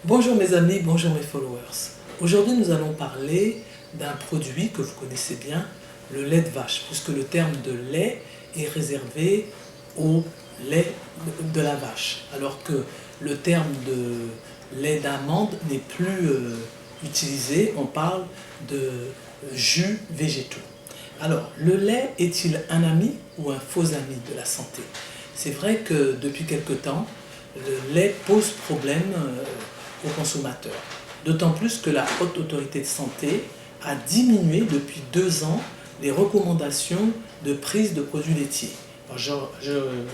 Bonjour mes amis, bonjour mes followers. Aujourd'hui nous allons parler d'un produit que vous connaissez bien, le lait de vache, puisque le terme de lait est réservé au lait de la vache, alors que le terme de lait d'amande n'est plus utilisé, on parle de jus végétaux. Alors, le lait est-il un ami ou un faux ami de la santé? C'est vrai que depuis quelque temps, le lait pose problème aux consommateurs. D'autant plus que la Haute Autorité de Santé a diminué depuis 2 ans les recommandations de prise de produits laitiers. Alors, je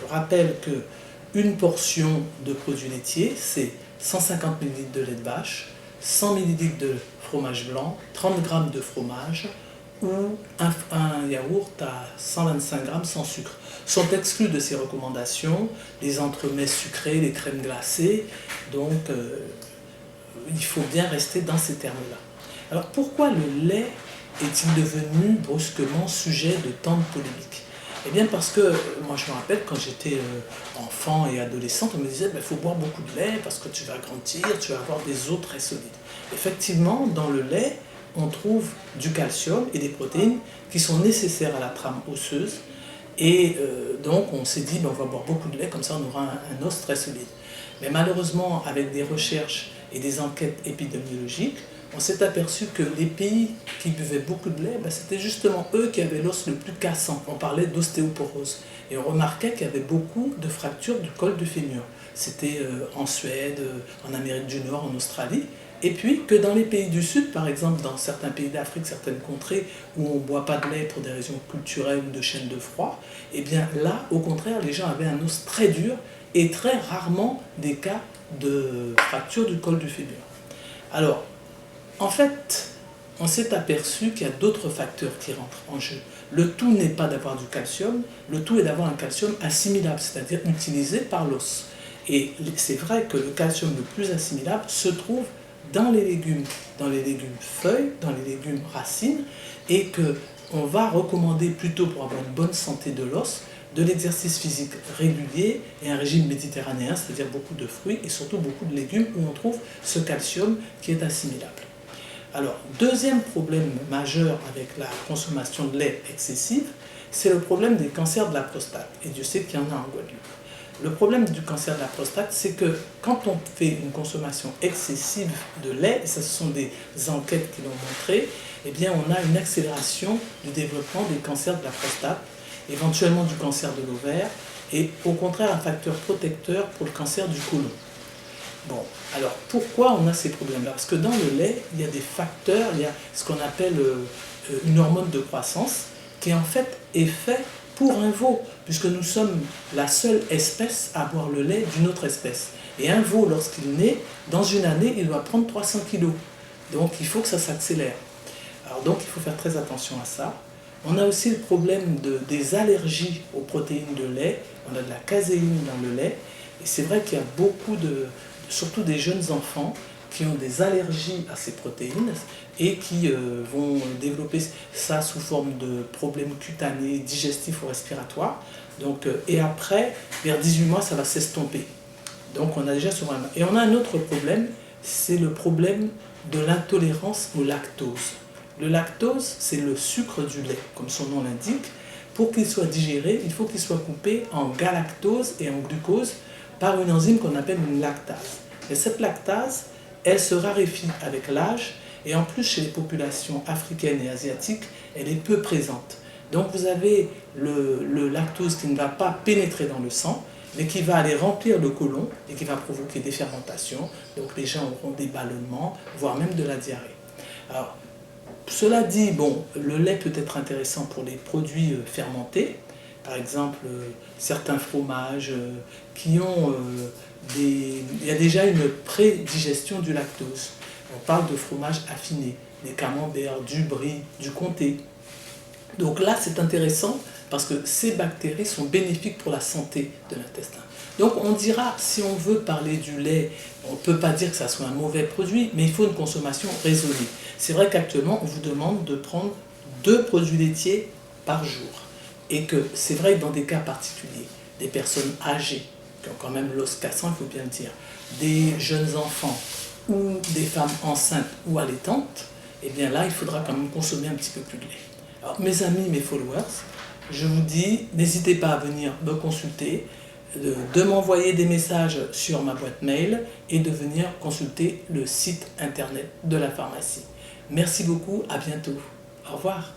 rappelle qu'une portion de produits laitiers, c'est 150 ml de lait de vache, 100 ml de fromage blanc, 30 g de fromage ou un yaourt à 125 g sans sucre. Sont exclus de ces recommandations les entremets sucrés, les crèmes glacées, donc il faut bien rester dans ces termes-là. Alors pourquoi le lait est-il devenu brusquement sujet de tant de polémiques? Eh bien parce que, moi je me rappelle quand j'étais enfant et adolescente, on me disait il faut boire beaucoup de lait parce que tu vas grandir, tu vas avoir des os très solides. Effectivement, dans le lait, on trouve du calcium et des protéines qui sont nécessaires à la trame osseuse. Et donc on s'est dit on va boire beaucoup de lait, comme ça on aura un os très solide. Mais malheureusement, avec des recherches et des enquêtes épidémiologiques, on s'est aperçu que les pays qui buvaient beaucoup de lait, c'était justement eux qui avaient l'os le plus cassant. On parlait d'ostéoporose. Et on remarquait qu'il y avait beaucoup de fractures du col du fémur. C'était en Suède, en Amérique du Nord, en Australie. Et puis que dans les pays du Sud, par exemple dans certains pays d'Afrique, certaines contrées où on ne boit pas de lait pour des raisons culturelles ou de chaîne de froid, et bien là, au contraire, les gens avaient un os très dur et très rarement des cas de fracture du col du fémur. Alors, en fait, on s'est aperçu qu'il y a d'autres facteurs qui rentrent en jeu. Le tout n'est pas d'avoir du calcium, le tout est d'avoir un calcium assimilable, c'est-à-dire utilisé par l'os. Et c'est vrai que le calcium le plus assimilable se trouve dans les légumes feuilles, dans les légumes racines, et qu'on va recommander plutôt pour avoir une bonne santé de l'os, de l'exercice physique régulier et un régime méditerranéen, c'est-à-dire beaucoup de fruits et surtout beaucoup de légumes où on trouve ce calcium qui est assimilable. Alors, deuxième problème majeur avec la consommation de lait excessive, c'est le problème des cancers de la prostate. Et Dieu sait qu'il y en a en Guadeloupe. Le problème du cancer de la prostate, c'est que quand on fait une consommation excessive de lait, et ça ce sont des enquêtes qui l'ont montré, eh bien on a une accélération du développement des cancers de la prostate, éventuellement du cancer de l'ovaire, et au contraire un facteur protecteur pour le cancer du côlon. Bon, alors pourquoi on a ces problèmes-là? Parce que dans le lait, il y a des facteurs, il y a ce qu'on appelle une hormone de croissance, qui en fait est fait pour un veau, puisque nous sommes la seule espèce à boire le lait d'une autre espèce. Et un veau, lorsqu'il naît, dans une année, il doit prendre 300 kg. Donc il faut que ça s'accélère. Alors donc il faut faire très attention à ça. On a aussi le problème des allergies aux protéines de lait. On a de la caséine dans le lait. Et c'est vrai qu'il y a beaucoup surtout des jeunes enfants, qui ont des allergies à ces protéines et qui vont développer ça sous forme de problèmes cutanés, digestifs ou respiratoires. Donc, et après, vers 18 mois, ça va s'estomper. Donc on a déjà sur un... Et on a un autre problème, c'est le problème de l'intolérance au lactose. Le lactose, c'est le sucre du lait, comme son nom l'indique. Pour qu'il soit digéré, il faut qu'il soit coupé en galactose et en glucose par une enzyme qu'on appelle une lactase. Et cette lactase, elle se raréfie avec l'âge, et en plus chez les populations africaines et asiatiques, elle est peu présente. Donc vous avez le lactose qui ne va pas pénétrer dans le sang, mais qui va aller remplir le côlon et qui va provoquer des fermentations. Donc les gens auront des ballonnements, voire même de la diarrhée. Alors, cela dit, bon, le lait peut être intéressant pour les produits fermentés. Par exemple, certains fromages qui ont il y a déjà une prédigestion du lactose. On parle de fromage affiné, des camemberts, du brie, du comté. Donc là, c'est intéressant parce que ces bactéries sont bénéfiques pour la santé de l'intestin. Donc on dira, si on veut parler du lait, on ne peut pas dire que ça soit un mauvais produit, mais il faut une consommation raisonnée. C'est vrai qu'actuellement, on vous demande de prendre 2 produits laitiers par jour. Et que c'est vrai que dans des cas particuliers, des personnes âgées, qui ont quand même l'os cassant, il faut bien le dire, des jeunes enfants, ou des femmes enceintes ou allaitantes, eh bien là, il faudra quand même consommer un petit peu plus de lait. Alors, mes amis, mes followers, je vous dis, n'hésitez pas à venir me consulter, de m'envoyer des messages sur ma boîte mail et de venir consulter le site internet de la pharmacie. Merci beaucoup, à bientôt. Au revoir.